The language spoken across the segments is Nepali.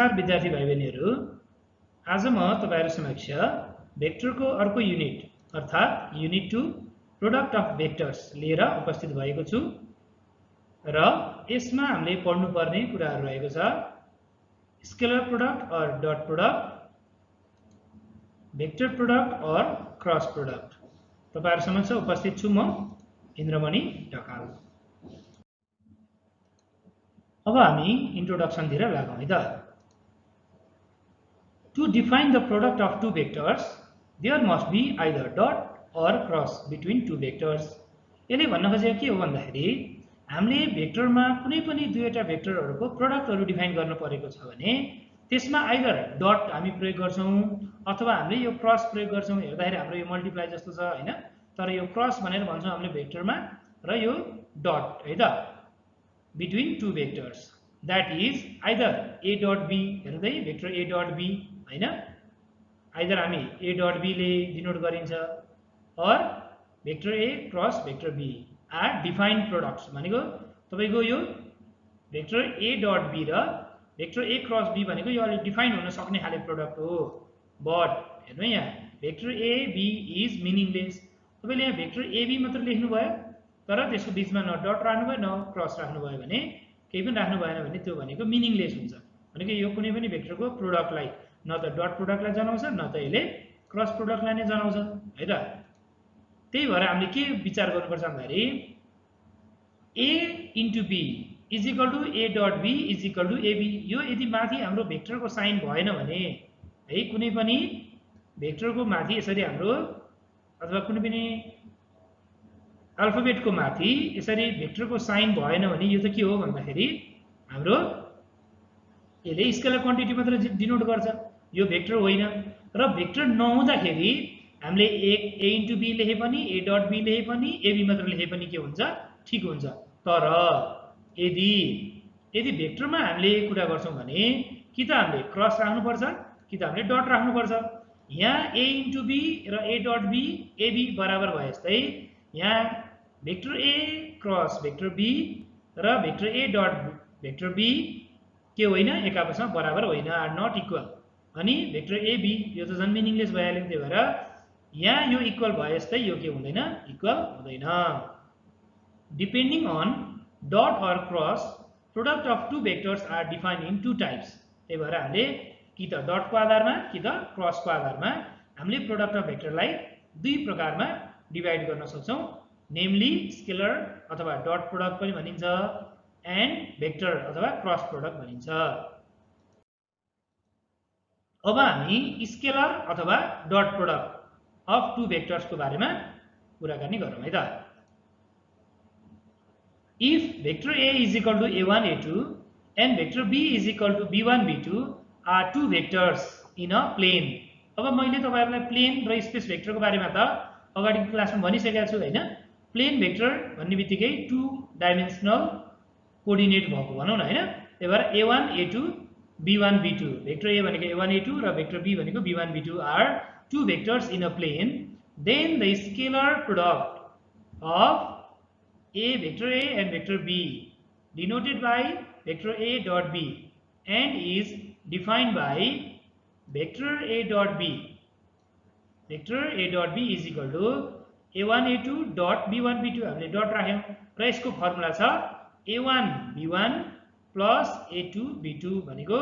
नमस्कार विद्यार्थी भाइ बहिनीहरू, आज म तपाईहरु समक्ष भेक्टरको अर्को युनिट अर्थात युनिट 2 प्रोडक्ट अफ भेक्टर्स लिएर उपस्थित भएको छु र यसमा हामीले पढ्नुपर्ने कुराहरू रहेको छ scalar product or dot product, vector product or cross product. तपाईहरु समक्ष उपस्थित छु म इन्द्रमणि ढकाल। अब हामी इन्ट्रोडक्सन तिर लागौं है त। To define the product of two vectors, there must be either dot or cross between two vectors. यसले भन्न खोजेको के हो भन्दाखेरि हामीले भेक्टरमा कुनै पनि दुईवटा भेक्टरहरुको प्रोडक्टहरु डिफाइन गर्न परेको छ भने त्यसमा आइदर डट हामी प्रयोग गर्छौं अथवा हामीले यो क्रस प्रयोग गर्छौं। हेर्दाखेरि हाम्रो यो मल्टिप्लाई जस्तो छ हैन, तर यो क्रस भनेर भन्छौं हामीले भेक्टरमा र यो डट है त between two vectors, that is either a dot b, हेर्दै भेक्टर a dot b हैन, आइदर हामी a dot b ले डिनोट गरिन्छ or vector a cross vector b are defined products भनेको तपाईको यो भेक्टर a dot b र भेक्टर a क्रस b भनेको यो अलि डिफाइन हुन सक्ने खाले प्रोडक्ट हो। बट हेर्नु यहाँ vector a b is meaningless. तपाईले यहाँ भेक्टर a b मात्र लेख्नु भयो तर त्यसको बीचमा न डट राख्नु भयो न क्रस राख्नु भयो भने केही पनि राख्नु भएन भने त्यो भनेको मिनिङलेस हुन्छ। भनेको यो कुनै पनि भेक्टरको प्रोडक्टलाई न त डट प्रोडक्टलाई जनाउँछ न त यसले क्रस प्रोडक्टलाई नै जनाउँछ है त। त्यही भएर हामीले के विचार गर्नुपर्छ भन्दाखेरि a into b is equal to a dot b is equal to ab। यो यदि माथि हाम्रो भेक्टरको साइन भएन भने है कुनै पनि भेक्टरको माथि यसरी हाम्रो अथवा कुनै पनि अल्फाबेटको माथि यसरी भेक्टरको साइन भएन भने यो त के हो भन्दाखेरि हाम्रो यसले स्केलर क्वान्टिटी मात्र डिनोट गर्छ, यो भेक्टर होइन। र भेक्टर नहुँदाखेरि हामीले a इन्टु b लेखे पनि a डट b लेखे पनि ab मात्र लेखे पनि के हुन्छ ठीक हुन्छ। तर यदि भेक्टरमा हामीले कुरा गर्छौं भने कि त हामीले क्रस राख्नुपर्छ कि त हामीले डट राख्नुपर्छ। यहाँ a इन्टु b र a डट b ab बराबर भए जस्तै यहाँ vector a cross vector b र vector a dot vector b के होइन एक आपसमा बराबर होइन, आर नट इक्वल। अनि भेक्टर ab यो त जन मिनिङलेस भइहाल्यो। त्यही भएर यहाँ यो इक्वल भए जस्तै यो के हुँदैन इक्वल हुँदैन। Depending on dot or cross product of two vectors are defined in two types. त्यही भएर हामीले कि त डटको आधारमा कि त क्रसको आधारमा हामीले प्रोडक्ट अफ भेक्टरलाई दुई प्रकारमा डिभाइड गर्न सक्छौं, नेमली स्केलर अथवा डट प्रोडक्ट पनि भनिन्छ एन्ड भेक्टर अथवा क्रस प्रोडक्ट भनिन्छ। अब हामी स्केलर अथवा dot product of two vectors को बारेमा कुराकानी गरौँ है त। If vector a is equal to a1 a2 and vector b is equal to b1 b2 are two vectors in a plane. अब मैले तपाईहरुलाई प्लेन र स्पेस भेक्टरको बारेमा त अगाडिको क्लासमा भनिसकेको छु हैन। प्लेन भेक्टर भन्ने बित्तिकै टु डाइमेन्सनल कोअर्डिनेट भएको भनौं न हैन। त्यही भएर a1 a2 b1 b2 vector a भनेको a1 a2 र भेक्टर b भनेको b1 b2 are two vectors in a plane. Then the scalar product of a vector a and vector b denoted by vector a dot b and is defined by vector a dot b. Vector a dot b is equal to a1 a2 dot b1 b2 हामीले डट राख्यौं र यसको फर्मुला छ a1 b1 plus a2 b2 भनेको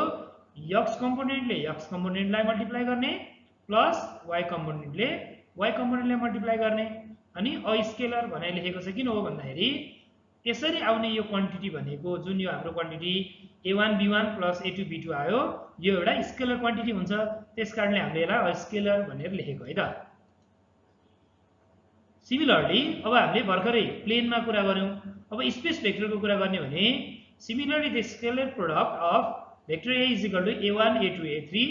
x कम्पोनेन्टले x कम्पोनेन्टलाई मल्टिप्लाई गर्ने प्लस y कम्पोनेन्टले y कम्पोनेन्टलाई मल्टिप्लाई गर्ने। अनि स्केलर भनेर लेखेको छ किन हो भन्दाखेरि यसरी आउने यो क्वान्टिटी भनेको जुन यो हाम्रो quantity a1 b1 plus a2 b2 आयो यो एउटा स्केलर क्वान्टिटी हुन्छ। त्यसकारणले हामीले यसलाई स्केलर भनेर लेखेको है त। सिमिलरली अब हामीले भर्खरै प्लेनमा कुरा गर्यौं। अब स्पेस भेक्टरको कुरा गर्ने भने similarly the scalar product of vector a is equal to a1 a2 a3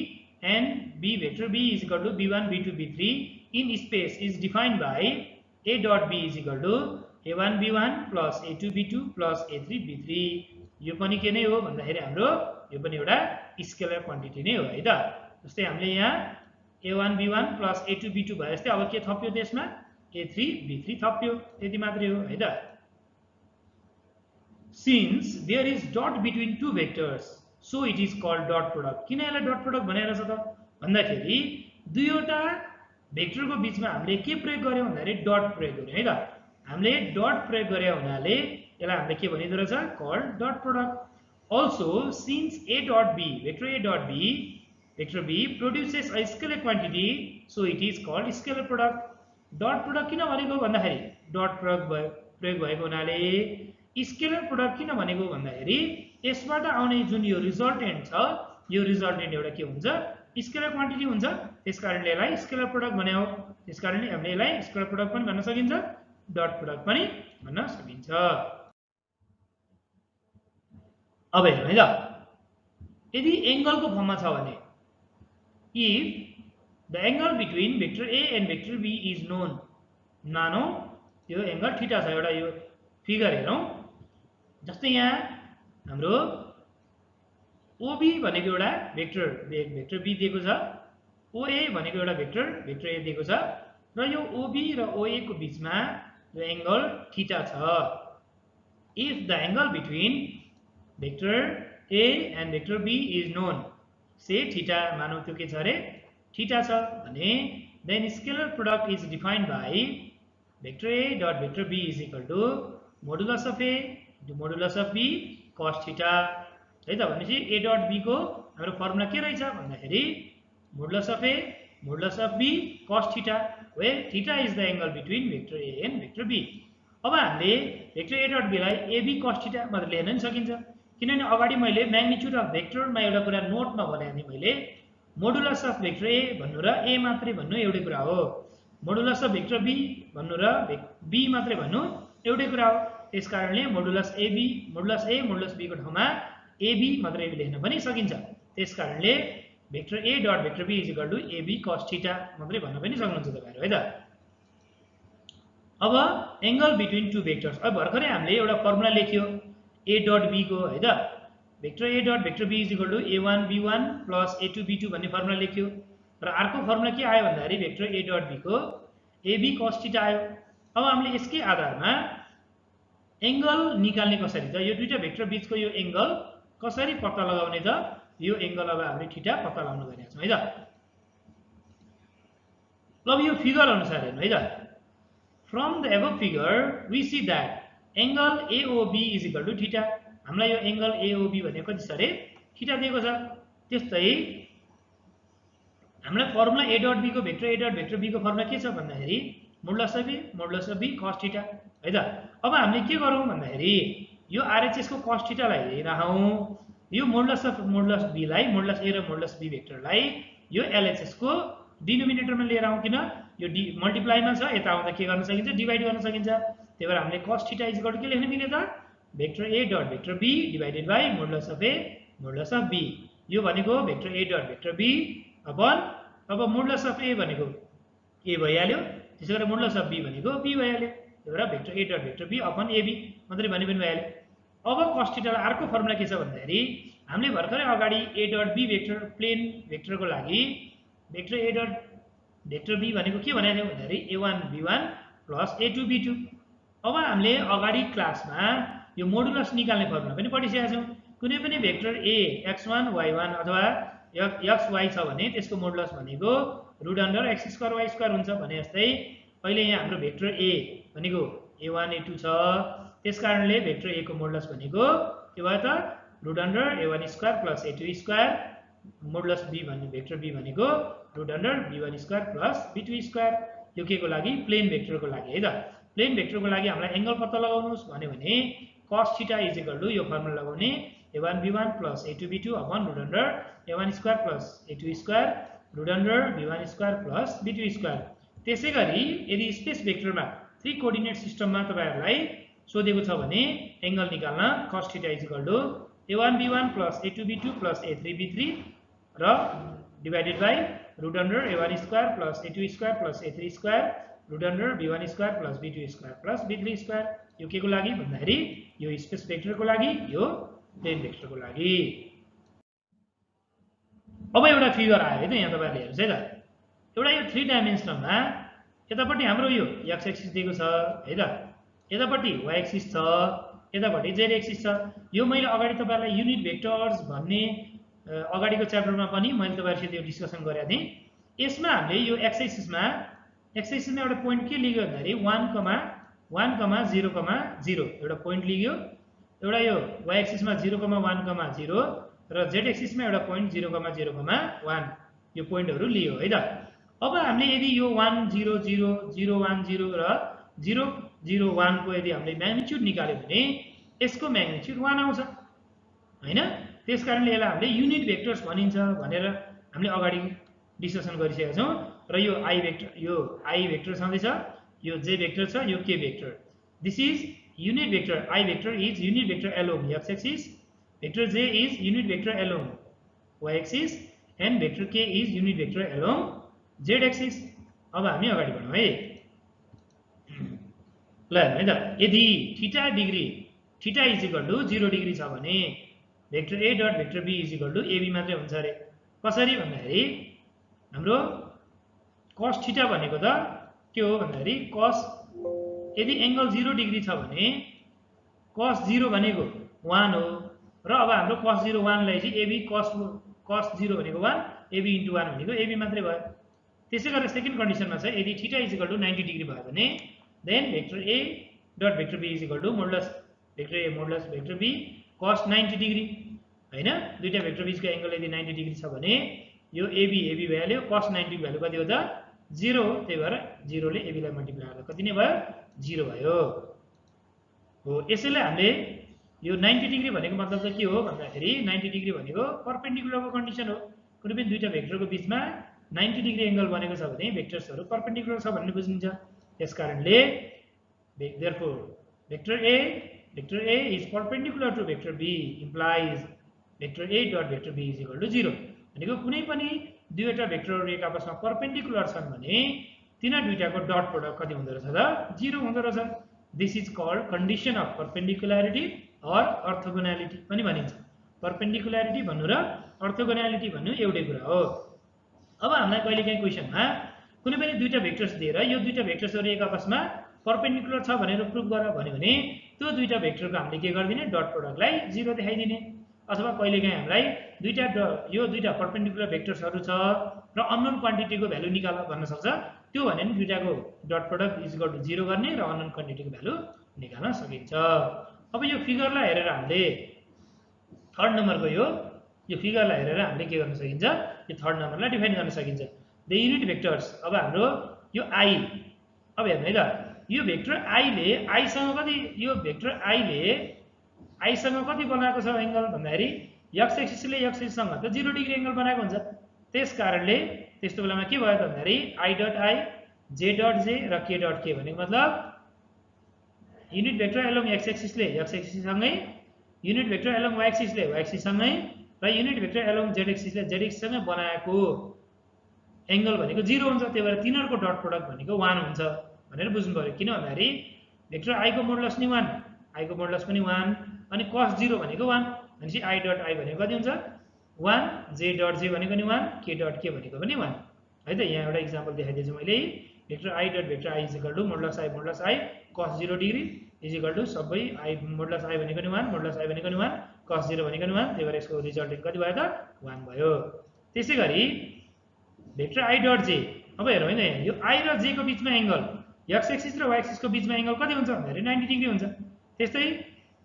and b vector b is equal to b1 b2 b3 in space is defined by a dot b is equal to a1 b1 plus a2 b2 plus a3 b3। यो पनि के नै हो भन्दाखेरि हाम्रो यो पनि एउटा स्केलर क्वान्टिटी नै हो है त। जस्तै हामीले यहाँ a1 b1 plus a2 b2 भए जस्तै अब के थप्यो त्यसमा a3 b3 थप्यो, त्यति मात्रै हो है त। Since there is dot between two vectors, so it is called dot product. किन यसलाई डट प्रोडक्ट भनेर छ त भन्दाखेरि दुईवटा भेक्टरको बीचमा हामीले के प्रयोग गर्यौं भन्दाखेरि डट प्रयोग गर्यौं है त। हामीले डट प्रयोग गरे हुनाले यसलाई हामीले के भनिदो रहेछ called dot product. Also since a dot b vector a dot b vector b produces a scalar quantity so it is called scalar product। Dot product किन भनेको भन्दाखेरि डट प्रयोग भएको हुनाले स्केलर प्रोडक्ट किन भनेको भन्दाखेरि यसबाट आउने जुन यो रिजल्टेन्ट छ यो रिजल्टेन्ट एउटा के हुन्छ स्केलर क्वान्टिटी हुन्छ, त्यसकारणले यसलाई स्केलर प्रोडक्ट भन्यो। त्यसकारणले हामीले यसलाई स्केलर प्रोडक्ट पनि भन्न सकिन्छ, डट प्रोडक्ट पनि भन्न सकिन्छ। अब हेर्नु है त, यदि एंगलको फर्ममा छ भने if the angle between vector A and vector B is known, मानौ यो एंगल थीटा छ, एउटा यो फिगर हेरौं। जस्तै यहाँ हाम्रो ओबी भनेको एउटा वेक्टर बी दिएको छ, ओए भनेको एउटा वेक्टर ए दिएको छ र यो ओबी र ओए को बीचमा यो एंगल थीटा छ। If the angle between vector A and vector B is known, say theta मानौ त्यो के छ रे थीटा छ भने then scalar product is defined by vector A dot vector B is equal to modulus of A modulus of B cos theta है त। भनेपछि a डट b को हाम्रो फर्मुला के रहेछ भन्दाखेरि modulus of a modulus of b cos theta, where theta is the angle between vector a and vector b। अब हामीले वेक्टर a डट b लाई ab cos थीटा मात्र लेख्न नि सकिन्छ, किनभने अगाडि मैले म्याग्निट्युड अफ वेक्टरमा एउटा कुरा नोटमा भने नि मैले मोडुलस अफ वेक्टर a भन्नु र a मात्रै भन्नु एउटै कुरा हो, मोडुलस अफ वेक्टर b भन्नु र b मात्रै भन्नु एउटै कुरा हो। त्यसकारणले मोडुलस a मोडुलस b को ठाउँमा ab मात्रै लेख्न पनि सकिन्छ। त्यसकारणले vector a dot vector b is equal to ab cos theta मात्रै भन्न पनि सक्नुहुन्छ तपाईहरु है त। अब एंगल बिट्विन टु वेक्टर्स, अब भर्खरै हामीले एउटा फर्मुला लेख्यो a डट b को है त, vector a dot vector b is equal to a1 b1 plus a2 b2 भन्ने फर्मुला लेख्यो र अर्को फर्मुला के आयो भन्दाखेरि वेक्टर a डट b को ab cos थीटा आयो। अब हामीले यसकै आधारमा एंगल निकाल्ने कसरी त, यो दुईटा भेक्टर बीचको यो एंगल कसरी पत्ता लगाउने त, यो एंगल अब हामीले थीटा पत्ता लगाउन गइरहेका छौं है त। अब यो फिगर अनुसार हेर्नु है त, from the above figure we see that angle AOB is equal to theta. हामीलाई यो एंगल AOB भनेको कति छ रे थीटा दिएको छ। त्यस्तै हामीलाई फर्मुला a डट b को vector a dot vector b को फर्मुला के छ भन्दाखेरि modulus of b cos theta है त। अब हामीले के गरौं भन्दाखेरि यो RHS को cos थीटा लाई लिइराहौं, यो मोडुलस b लाई मोडुलस a र मोडुलस b वेक्टरलाई यो LHS को डिनोमिनेटरमा लिएर आउँ, किन यो मल्टिप्लाईमा छ, यता आउँदा के गर्न सकिन्छ डिवाइड गर्न सकिन्छ। त्यही भएर हामीले cos theta is equal to के लेख्न मिल्यो त vector a dot vector b divided by modulus of a modulus of b। यो भनेको vector a dot vector b अपन अब मोडुलस अफ a भनेको a भइहाल्यो, त्यसैगरी मोडुलस अफ b भनेको b भइहाल्यो। त्यही भएर vector a dot vector b अपन ab मात्रै भने पनि भइहाल्यो। अब cos थीटालाई अर्को फर्मुला के छ भन्दाखेरि हामीले भर्खरै अगाडि a dot b vector plane वेक्टरको लागि vector a dot vector b भनेको के भनेको भन्दाखेरि a1 b1 plus a2 b2। अब हामीले अगाडि क्लासमा यो मोडुलस निकाल्ने फर्मुला पनि पढिसकेका छौं। कुनै पनि वेक्टर a x1 y1 अथवा xy छ भने त्यसको मोडुलस भनेको root under x square y square हुन्छ भने जस्तै अहिले यहाँ हाम्रो भेक्टर a भनेको a1 a2 छ, त्यसकारणले भेक्टर a को मोडुलस भनेको के भयो त root under a1 square plus a2 square, modulus b भन्ने भेक्टर b भनेको root under b1 square plus b2 square. यो के को लागि प्लेन भेक्टरको लागि है त। प्लेन भेक्टरको लागि हामीलाई एंगल पत्ता लगाउनुस् भन्यो भने cos theta is equal to यो फर्मुला लगाउने a1 b1 plus a2 b2 upon root under a1 square plus a2 square root under b1 square plus b2 square. त्यसैगरी यदि स्पेस भेक्टरमा 3 कोअर्डिनेट सिस्टममा तपाईहरुलाई सोधेको छ भने एंगल निकाल्न cos theta is equal to a1 b1 plus a2 b2 plus a3 b3 र divided by root under a1 square plus a2 square plus a3 square root under b1 square plus b2 square plus b3 square. यो के को लागि भन्दाखेरि यो स्पेस भेक्टरको लागि, यो प्लेन भेक्टरको लागि। अब एउटा फिगर आयो है त, यहाँ तपाईहरुले हेर्नुस् है त, एउटा यो 3 डाइमेन्सनलमा यतापट्टि हाम्रो यो x एक्सिस दिएको छ है त, यतापट्टि y एक्सिस छ, यतापट्टि जेड एक्सिस छ। यो मैले अगाडि तपाईहरुलाई युनिट भेक्टर्स भन्ने अगाडिको च्याप्टरमा पनि मैले तपाईहरुसित यो डिस्कसन गरेको थिएँ। यसमा हामीले यो एक्स एक्सिसमा एउटा पोइन्ट के लिग्यो भन्दाखेरि 1,1,0,0 एउटा पोइन्ट लिग्यो। एउटा यो y एक्सिसमा 0,1,0 र z एक्सिसमा एउटा पोइन्ट 0,0,1 यो पोइन्टहरु लियो है त। अब हामीले यदि यो 1 0 0 0 1 0 र 0 0 1 को यदि हामीले म्याग्निट्युड निकाल्यो भने यसको म्याग्निट्युड 1 आउँछ हैन। त्यसकारणले यसलाई हामीले युनिट भेक्टर्स भनिन्छ भनेर हामीले अगाडि डिस्कसन गरिसकेका छौं। र यो i भेक्टर छँदै छ, यो j भेक्टर छ, यो k vector. This is unit vector. I vector is unit vector along x axis, vector j is unit vector along y axis and vector k is unit vector along z axis. अब हामी अगाडि बढौं है। ल है त, यदि theta degree theta is equal to 0 degree छ भने vector a dot vector b is equal to ab मात्रै हुन्छ रे। कसरी भन्दाखेरि हाम्रो cos थीटा भनेको त के हो भन्दाखेरि cos यदि एंगल 0 डिग्री छ भने cos 0 भनेको 1 हो र अब हाम्रो cos 0 1 लाई चाहिँ ab cos 0 भनेको 1 ab * 1 भनेको ab मात्रै भयो। त्यसै गरेर सेकेन्ड कन्डिसनमा छ यदि theta is equal to 90 degree भयो भने then vector a dot vector b is equal to modulus vector a modulus vector b cos 90 degree हैन। दुईटा भेक्टर बीचको एंगल यदि 90 डिग्री छ भने यो ab भ्याल्यु cos 90 भ्याल्यु कति हो त 0 हो। त्यही भएर 0 ले ab लाई मल्टिप्लाई गर्दा कति नै भयो 0 भयो हो। यसैले हामीले यो 90 डिग्री भनेको मतलब चाहिँ के हो भन्दाखेरि 90 डिग्री भनेको परपेन्डिकुलरको कन्डिसन हो। कुनै पनि दुईटा भेक्टरको बीचमा 90 डिग्री एंगल बनेको छ भने भेक्टर्सहरु परपेन्डिकुलर छ भन्ने बुझिन्छ। त्यसकारणले therefore vector a is perpendicular to vector b implies vector a dot vector b is equal to 0 भनेको कुनै पनि दुईटा भेक्टरहरु एक आपसमा परपेन्डिकुलर छन् भने तिनीहरु दुईटाको डट प्रोडक्ट कति हुँदो रहेछ त 0 हुँदो रहेछ। This is called condition of perpendicularity or orthogonality पनि भनिन्छ। परपेन्डिकुलरिटी भन्नु र अर्थोगोनालिटी भन्नु एउटै कुरा हो। अब हामीलाई कहिलेकाहीँ क्वेशनमा कुनै पनि दुईटा भेक्टर्स दिएर यो दुईटा भेक्टर्सहरु एक आपसमा परपेन्डिकुलर छ भनेर प्रुफ गर भन्यो भने त्यो दुईटा भेक्टरको हामीले के गर्दिने डट प्रोडक्टलाई 0 देखाइदिने। अथवा कहिलेकाहीँ हामीलाई यो दुईटा परपेन्डिकुलर भेक्टर्सहरु छ र अननोन क्वान्टिटीको भ्यालु निकाल भन्न सक्छ। त्यो भने नि दुईटाको dot product is equal to 0 गर्ने र अननोन क्वान्टिटीको भ्यालु निकाल्न सकिन्छ। अब यो फिगरलाई हेरेर हामीले थर्ड नम्बरको यो फिगरलाई हेरेर हामीले के गर्न सकिन्छ यो थर्ड नम्बरलाई डिफाइन गर्न सकिन्छ। द युनिट भेक्टर्स अब हाम्रो यो i अब हेर्नु है त यो भेक्टर i ले i सँग कति यो भेक्टर i ले i सँग कति बनाएको छ एंगल भन्दाखेरि x एक्सिसले x एक्सिससँग त 0 डिग्री एंगल बनाएको हुन्छ। त्यसकारणले त्यस्तो बेलामा के भयो त भन्दाखेरि i dot i j dot j र k डट k भनेको मतलब युनिट भेक्टर एलोङ x एक्सिसले x एक्सिस सँगै युनिट भेक्टर एलोङ y एक्सिसले y एक्सिस सँगै र युनिट भेक्टर एलोङ z एक्सिसले z एक्सिस सँगै बनाएको एंगल भनेको 0 हुन्छ। त्यही भएर तिनीहरुको डट प्रोडक्ट भनेको 1 हुन्छ भनेर बुझ्नु पर्यो। किन भन्दाखेरि भेक्टर i को मोडुलस नि 1 i को मोडुलस पनि 1 अनि cos 0 भनेको 1 भनेपछि i डट i भनेको कति हुन्छ 1 j डट j भनेको नि 1 k डट k भनेको पनि 1 है त। यहाँ एउटा एक्जाम्पल देखाइदिन्छु मैले vector i dot vector i is equal to modulus i cos 0 degree is equal to सबै i मोडुलस i भनेको नि 1 मोडुलस i भनेको नि 1 cos 0 भनेको नि 1। त्यही भएर यसको रिजल्टेन्ट कति भयो त 1 भयो। त्यसैगरी भेक्टर i डट j अब हेरौँ हैन यो i र j को बीचमा एंगल x एक्सिस र y एक्सिस को बीचमा एंगल कति हुन्छ भन्दाखेरि 90 डिग्री हुन्छ। त्यस्तै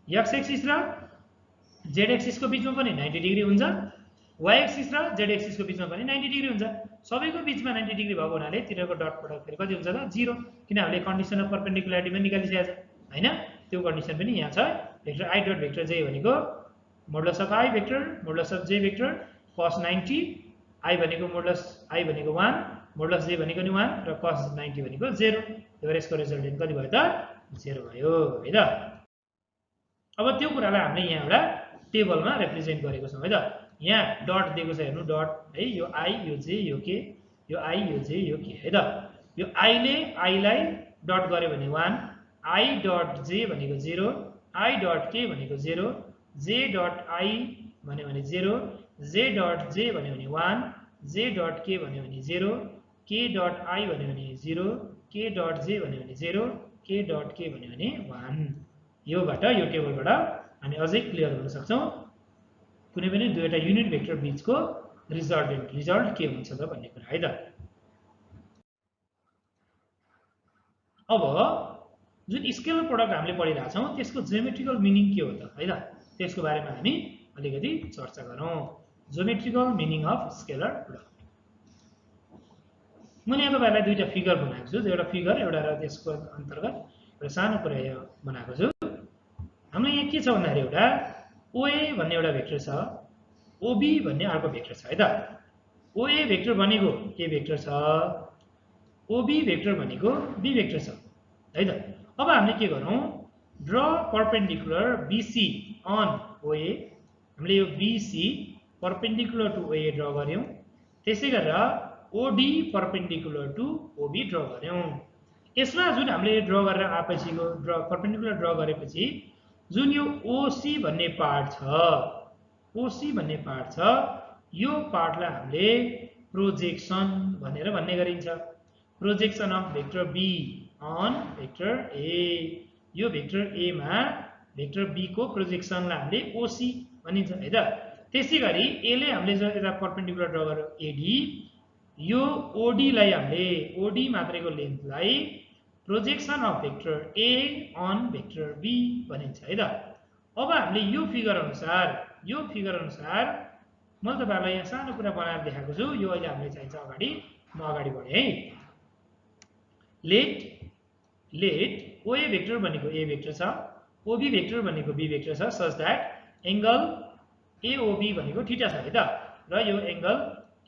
x एक्सिस र z एक्सिस को बीचमा पनि 90 डिग्री हुन्छ, y एक्सिस र z एक्सिस को बीचमा पनि 90 डिग्री हुन्छ। सबैको बीचमा 90 डिग्री भएको हुनाले तिनीहरुको डट प्रोडक्ट फेरि कति हुन्छ त 0 किन हामीले कन्डिसन अफ परपेन्डिकुलरिटी पनि निकालिसकेका छ हैन। त्यो कन्डिसन पनि यहाँ छ। Vector i dot vector j भनेको modulus of i vector modulus of j vector cos 90 i भनेको मोडुलस i भनेको 1 मोडुलस j भनेको नि 1 र cos 90 भनेको 0। त्यही भएर यसको रिजल्टेन्ट कति भयो त 0 भयो है त। अब त्यो कुरालाई हामीले यहाँ एउटा टेबलमा रिप्रेजेन्ट गरेको छौं है त। यहाँ डट दिएको छ हेर्नु डट है यो i यो j यो k यो i यो j यो k है त। यो i ले i लाई डट गर्यो भने 1 i डट j भनेको 0 i डट k भनेको 0 j डट i भन्यो भने 0 j डट j भन्यो भने 1 j डट k भन्यो भने 0 k डट i भन्यो भने 0 k डट j भन्यो भने 0 k डट k भन्यो भने 1 योबाट यो टेबलबाट हामी अझै क्लियर गर्न सक्छौं कुनै पनि दुईटा युनिट भेक्टर बीचको रिजल्ट के हुन्छ त भन्ने कुरा है त। अब जुन स्केलर प्रोडक्ट हामीले पढिरहेका छौं त्यसको ज्योमेट्रिकल मिनिङ के हो त है त, त्यसको बारेमा हामी अलिकति चर्चा गरौं। Geometrical meaning of scalar product. मैले यहाँ तपाईहरुलाई दुईटा फिगर बनाएको छु, एउटा फिगर एउटा र त्यसको अन्तर्गत एउटा सानो कुरा यहाँ बनाएको छु। हाम्रो यहाँ के छ भन्दाखेरि एउटा OA भन्ने एउटा भेक्टर छ, OB भन्ने अर्को भेक्टर छ है त। OA भेक्टर भनेको A भेक्टर छ, OB भेक्टर भनेको B भेक्टर छ है त। अब हामीले के गरौं, draw perpendicular BC on OA। हामीले यो BC perpendicular to OA draw गर्यौं। त्यसै गरेर OD perpendicular to OB draw गर्यौं। यसमा जुन हामीले ड्र गरेर आएपछिको परपेन्डिकुलर ड्र गरेपछि जुन यो OC भन्ने पार्ट छ, OC भन्ने पार्ट छ, यो पार्टलाई हामीले प्रोजेक्सन भनेर भन्ने गरिन्छ। Projection of vector B on vector A। यो भेक्टर A मा भेक्टर B को प्रोजेक्सनलाई हामीले OC भनिन्छ है त। त्यसैगरी A ले हामीले जो यता परपेन्डिकुलर ड्र गर्यो AD, यो OD लाई हामीले OD मात्रैको लेन्थलाई projection of vector A on vector B भनिन्छ है त। अब हामीले यो फिगर अनुसार मैले तपाईहरुलाई यहाँ सानो कुरा बनाएर देखाएको छु। यो अहिले हामीले चाहिन्छ अगाडि, म अगाडि बढे है। लेट OA भेक्टर भनेको A भेक्टर छ, OB भेक्टर भनेको B भेक्टर छ, सच दैट एंगल AOB भनेको थीटा छ है त। र यो एंगल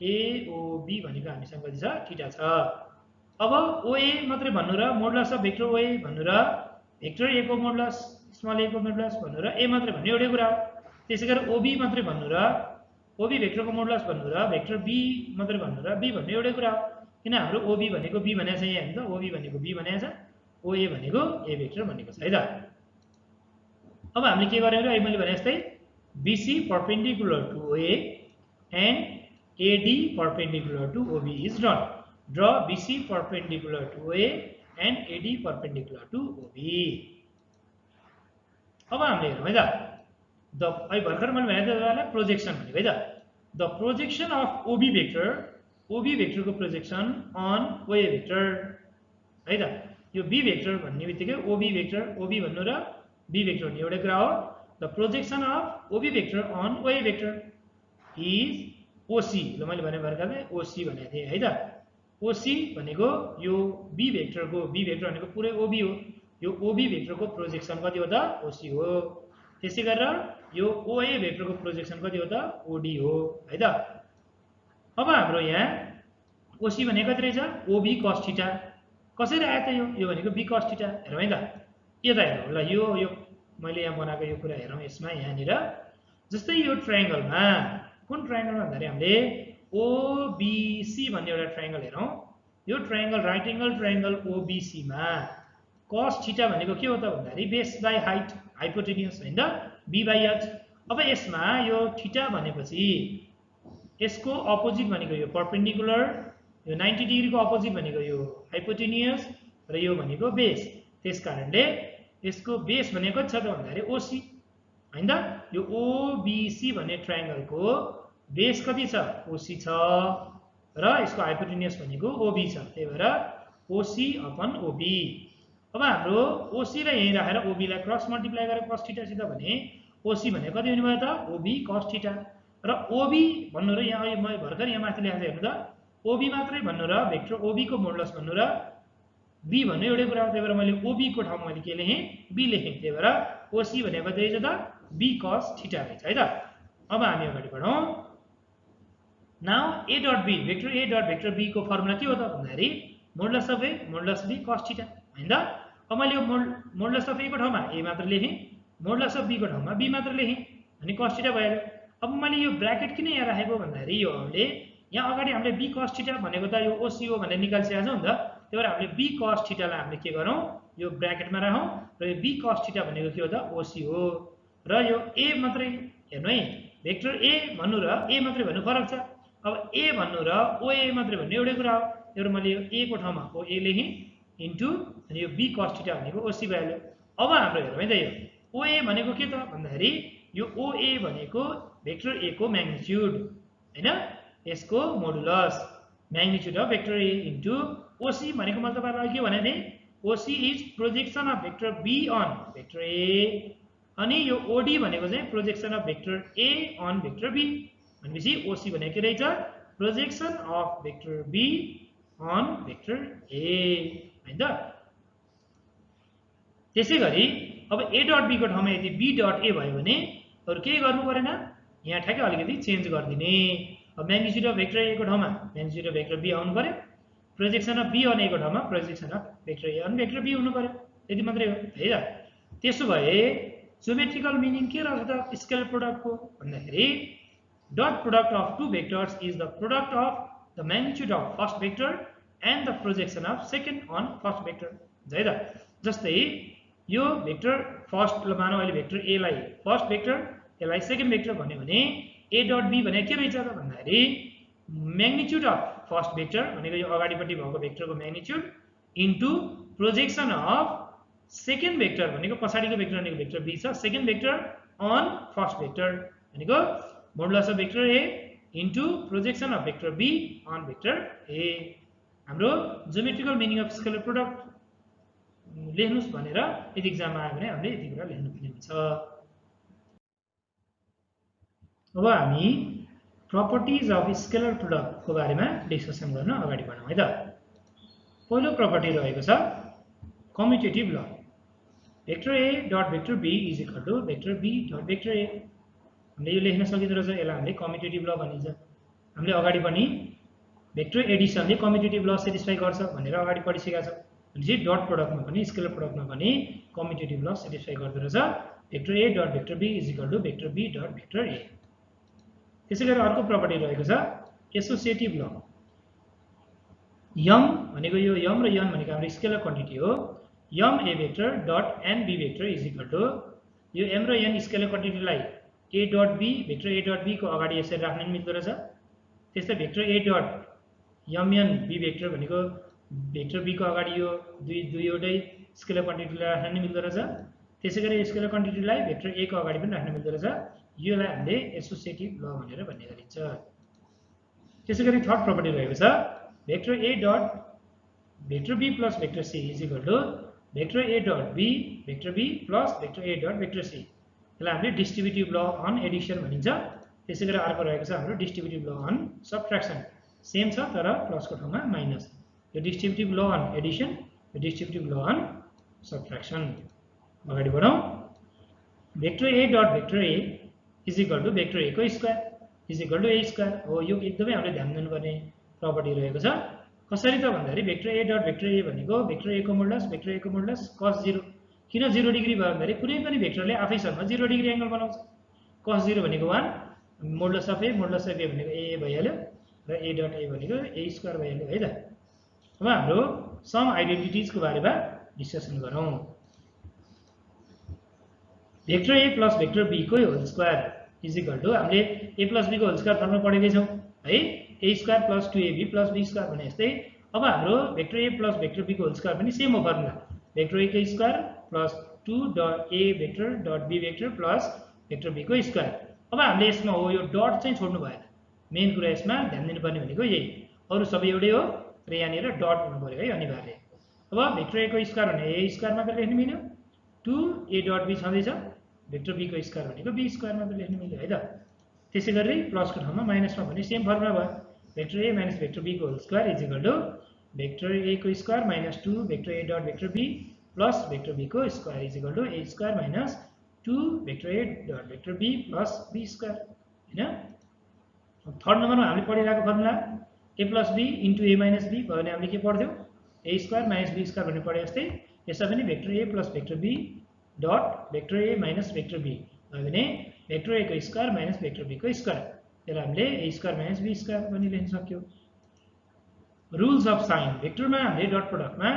AOB भनेको हामीसँग कति छ, थीटा छ। अब OA मात्रै भन्नु र मोडुलस अफ भेक्टर OA भन्नु र भेक्टर A को मोडुलस स्मल a को मोडुलस भन्नु र A मात्रै भन्नु एउटै कुरा हो। त्यसैगरी OB मात्रै भन्नु र OB भेक्टर को मोडुलस भन्नु र भेक्टर B मात्रै भन्नु र B भन्नु एउटै कुरा हो। किन हाम्रो OB भनेको B भनेको छ यहाँ, हैन त, OB भनेको B भनेको छ, OA भनेको A भेक्टर भनेको छ है त। अब हामीले के गर्यौं र मैले भने जस्तै BC perpendicular to OA and AD perpendicular to OB is drawn. Draw BC perpendicular to OA and AD perpendicular to OB. अब हामीले हेरौँ है त, द भर्खर मैले भने तपाईहरुलाई प्रोजेक्सन भनेको है त। The projection of OB vector को प्रोजेक्सन अन OA भेक्टर है त। यो B भेक्टर भन्ने बित्तिकै OB भन्नु र B भेक्टर भन्ने एउटै कुरा हो। The projection of OB vector on OA vector is OC। ल मैले भने भर्खरै OC भनेको थिएँ है त। OC भनेको यो B भेक्टर भनेको पुरै OB हो। यो OB भेक्टर को प्रोजेक्सन कति हो त, OC हो। त्यसै गरेर यो OA भेक्टर को प्रोजेक्सन कति हो त, OD हो है त। अब हाम्रो यहाँ OC भनेको कति रहेछ, OB cos थीटा। कसरी आयो त यो भनेको B cos थीटा। हेरौँ है त, यता हेरौँ ल, यो मैले यहाँ बनाएको यो कुरा हेरौँ। यसमा यहाँनिर जस्तै यो ट्रायंगलमा, कुन ट्रायंगलमा भन्दाखेरि हामीले OBC भन्ने एउटा ट्रायंगल हेरौँ। यो triangle right angle triangle OBC मा cos थीटा भनेको के हो त भन्दाखेरि बेस बाइ हाइट, हाइपोटेन्युस हैन त, B/h। अब यसमा यो थीटा भनेपछि यसको अपोजिट भनेको यो परपेन्डिकुलर, यो 90 डिग्री को अपोजिट भनेको यो हाइपोटेन्युस र यो भनेको बेस। त्यसकारणले यसको बेस भनेको छ त भन्दाखेरि OC हैन त। यो OBC भन्ने ट्रायंगल को बेस कति छ, OC छ र यसको हाइपोटेन्युस भनेको OB छ। त्यही भएर OC अपन OB। अब हाम्रो OC लाई यही राखेर OB लाई क्रस मल्टिप्लाई गरेर cos थीटा सित भने OC भनेको कति हुने भयो त, OB cos थीटा। र OB भन्नु र यहाँ मैले भर्खर यहाँ माथि लेखेको हेर्नु त, OB मात्रै भन्नु र भेक्टर OB को मोडुलस भन्नु र B भन्नु एउटै कुरा हो। त्यही भएर मैले OB को ठाउँमा मैले के लेखेँ, B लेखेँ। त्यही भएर OC भनेको कति रहेछ त, B cos थीटा रहेछ है त। अब हामी अगाडि बढौँ। Now A dot B, vector A dot vector B को फर्मुला के हो त भन्दाखेरि modulus of A modulus B cos theta हैन त। अब मैले यो मोडुलस अफ A को ठाउँमा A मात्र लेखेँ, मोडुलस अफ B को ठाउँमा B मात्र लेखेँ, अनि cos थीटा भइहाल्यो। अब मैले यो ब्र्याकेट किन यहाँ राखेको भन्दाखेरि यो हामीले यहाँ अगाडि हामीले B cos थीटा भनेको त यो OC हो भनेर निकालिसकेका छौं नि त। त्यही भएर हामीले B cos थीटा लाई हामीले के गरौँ, यो ब्र्याकेटमा राखौँ र यो B cos थीटा भनेको के हो त, OC हो। र यो A मात्रै हेर्नु है, भेक्टर A भन्नु र A मात्रै भन्नु फरक छ। अब A भन्नु र OA मात्रै भन्नु एउटै कुरा हो। त्यही भएर मैले यो A को ठाउँमा OA लेखेँ इन्टु अनि यो B cos थीटा भनेको OC भइहाल्यो। अब हाम्रो हेरौँ है त यो ओए भनेको के त भन्दाखेरि यो ओए भनेको भेक्टर ए को म्याग्निट्युड हैन यसको modulus magnitude of vector A into OC भनेको मैले तपाईहरुलाई के भने नि OC is projection of vector B on vector A अनि यो ओडी भनेको चाहिँ projection of vector A on vector B भनेपछि ओसी भनेको के रहेछ projection of vector B on vector A हैन त त्यसैगरी अब a डट b को ठाउँमा यदि b डट a भयो भने अरु केही गर्नु परेन यहाँ ठ्याक्कै अलिकति चेन्ज गरिदिने अब म्याग्निट्युड अफ भेक्टर a को ठाउँमा म्याग्निट्युड अफ भेक्टर b आउनु पर्यो projection of b on a को ठाउँमा projection of vector a on vector b हुनु पर्यो यति मात्रै हो है त त्यसो भए ज्योमेट्रिकल मिनिङ के रहेछ त स्केलर प्रोडक्ट को भन्दाखेरि dot product of two vectors is the product of the magnitude of first vector and the projection of second on first vector है त जस्तै यो भेक्टर फर्स्ट मानौ अहिले भेक्टर a लाई फर्स्ट भेक्टर यसलाई सेकेन्ड भेक्टर भन्यो भने a डट b भने के रहेछ त भन्दाखेरि म्याग्निट्युड अफ फर्स्ट भेक्टर भनेको यो अगाडिपट्टि भएको भेक्टरको magnitude into projection of second vector भनेको पछाडिको भेक्टर भनेको भेक्टर b छ second vector on first vector भनेको modulus of vector a into projection of vector b on vector a हाम्रो geometrical meaning of scalar product लेख्नुस् भनेर यदि एक्जाममा आयो भने हामीले यति कुरा लेख्नुपर्ने हुन्छ अब हामी प्रपर्टिज अफ स्केलर प्रोडक्ट को बारेमा डिस्कसन गर्न अगाडि बढौँ है त पहिलो प्रपर्टी रहेको छ कम्युटेटिभ ल vector a dot vector b is equal to vector b dot vector a हामीले यो लेख्न सकिँदो रहेछ यसलाई हामीले कम्युटेटिभ ल भनिन्छ हामीले अगाडि पनि भेक्टर एडिसनले कम्युटेटिभ ल सेटिस्फाई गर्छ भनेर अगाडि पढिसकेका छौँ भनेपछि डट प्रोडक्टमा पनि स्केलर प्रोडक्टमा पनि कम्युटेटिभ ल सेटिस्फाई गर्दो रहेछ vector a dot vector b is equal to vector b dot vector a त्यसैगरी अर्को प्रपर्टी रहेको छ एसोसिएटिभ ल यम भनेको यो यम र यन भनेको हाम्रो स्केलर क्वान्टिटी हो m a vector dot n b vector is equal to यो m र n स्केलर क्वान्टिटीलाई a dot b vector a dot b को अगाडि यसरी राख्न मिल्दो रहेछ त्यस्तै vector a dot mn b vector भनेको भेक्टर b को अगाडि यो दुईवटै स्केलर क्वान्टिटीलाई राख्न मिल्दो रहेछ त्यसैगरी स्केलर क्वान्टिटीलाई भेक्टर a को अगाडि पनि राख्न मिल्दो रहेछ योलाई हामीले एसोसिएटिभ ल भनेर भन्ने गरिन्छ त्यसैगरी थर्ड प्रपर्टी रहेको छ vector a dot vector b plus vector c is equal to vector a dot b vector b plus vector a dot vector c यसलाई हामीले डिस्ट्रिब्युटिभ ल अन एडिसन भनिन्छ त्यसैगरी अर्को रहेको छ हाम्रो डिस्ट्रिब्युटिभ ल अन सबट्र्याक्सन सेम छ तर प्लसको ठाउँमा माइनस यो डिस्ट्रिब्युटिभ ल अन एडिसन यो डिस्ट्रिब्युटिभ ल अन सबट्र्याक्सन अगाडि बढौँ vector a dot vector a is equal to vector a को square is equal to a square हो यो एकदमै हामीले ध्यान दिनुपर्ने प्रपर्टी रहेको छ कसरी त भन्दाखेरि vector a dot vector a भनेको भेक्टर a को मोडुलस cos 0 किन 0 डिग्री भयो भन्दाखेरि कुनै पनि भेक्टरले आफैसँग 0 डिग्री एंगल बनाउँछ cos 0 भनेको 1 मोडुलस अफ a भनेको a भइहाल्यो र a डट a भनेको a स्क्वायर भइहाल्यो है त अब हाम्रो सम आइडेन्टिटीज को बारेमा डिस्कसन गरौँ vector a plus vector b को whole square is equal to हामीले a प्लस b को होल स्क्वायर फर्मुला पढेकै छौं है a square plus 2ab plus b square भने जस्तै अब हाम्रो vector a plus vector b को होल स्क्वायर पनि सेम हो फर्मुला भेक्टर a को square plus 2 dot a vector dot b vector plus vector b को स्क्वायर अब हामीले यसमा हो यो डट चाहिँ छोड्नु भएन मेन कुरा यसमा ध्यान दिनुपर्ने भनेको यही अरु सबै एउटै हो र यहाँनिर डट हुनु पर्यो है अनिवार्य अब भेक्टर a को स्क्वायर भने a स्क्वायर मात्र लेख्न मिल्यो 2a डट b छँदैछ भेक्टर b को स्क्वायर भनेको b स्क्वायर मात्र लेख्न मिल्यो है त त्यसैगरी प्लसको ठाउँमा माइनसमा भने सेम फर्मुला भयो vector a minus vector b को whole square is equal to vector a को square minus 2 vector a dot vector b plus vector b को square is equal to a square minus 2 vector a dot vector b plus b square हैन थर्ड नम्बरमा हामीले पढिरहेको formula a plus b into a minus b भयो भने हामीले के पढ्थ्यौ a square minus b square भन्ने पढे जस्तै यसमा पनि vector a plus vector b dot vector a minus vector b भयो भने भेक्टर a को स्क्वायर माइनस भेक्टर b को स्क्वायर त्यसलाई हामीले a square minus b square पनि लेख्न सक्यौ रुल्स अफ साइन भेक्टरमा हामीले डट प्रोडक्टमा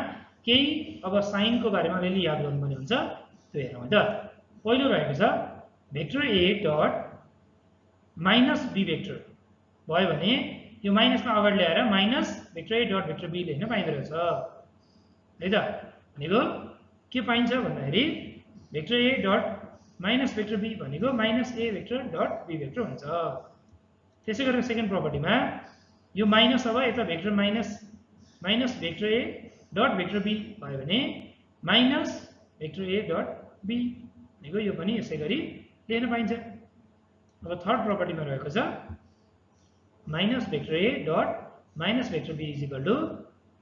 केही अब साइन को बारेमा अलिअलि याद गर्नुपर्ने हुन्छ त्यो हेरौँ त पहिलो रहेको छ vector a dot minus b vector भयो भने यो माइनसमा अगाडि ल्याएर minus vector a dot vector b लेख्न पाइँदो रहेछ है त भनेको के पाइन्छ भन्दाखेरि vector A dot minus vector B भनेको minus A vector dot B vector हुन्छ। त्यसै गरेर सेकेन्ड प्रोपर्टीमा यो माइनस अब यता vector minus vector A dot vector B भयो भने minus vector A dot B भनेको यो पनि यसै गरी लेख्न पाइन्छ। अब थर्ड प्रोपर्टीमा रहेको छ minus vector A dot minus vector B is equal to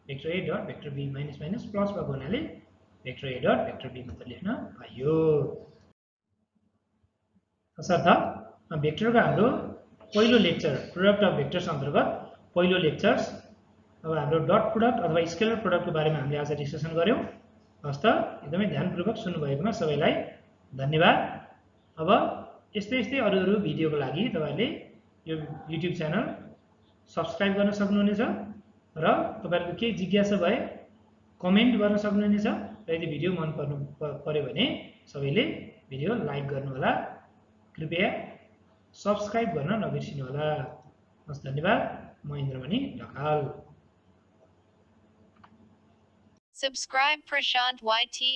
vector A dot vector B minus minus plus भएको हुनाले vector A dot vector B मात्र लेख्न पाइयो। तसर्थ भेक्टरको हाम्रो पहिलो लेक्चर प्रोडक्ट अफ भेक्टर्स अन्तर्गत पहिलो लेक्चर्स अब हाम्रो डट प्रोडक्ट अथवा स्केलर प्रोडक्टको बारेमा हामीले आज डिस्कसन गऱ्यौँ। हस्त एकदमै ध्यानपूर्वक सुन्नुभएकोमा सबैलाई धन्यवाद। अब यस्तै अरू भिडियोको लागि तपाईहरुले यो युट्युब च्यानल सब्स्क्राइब गर्न सक्नुहुनेछ र तपाईहरुको केही जिज्ञासा भए कमेन्ट गर्न सक्नुहुनेछ र यदि भिडियो मन पर्यो भने सबैले भिडियो लाइक गर्नु होला। कृपया सब्स्क्राइब गर्न नबिर्सिनु होला। हस् धन्यवाद। म Indramani Dhakal. Subscribe Prashant YT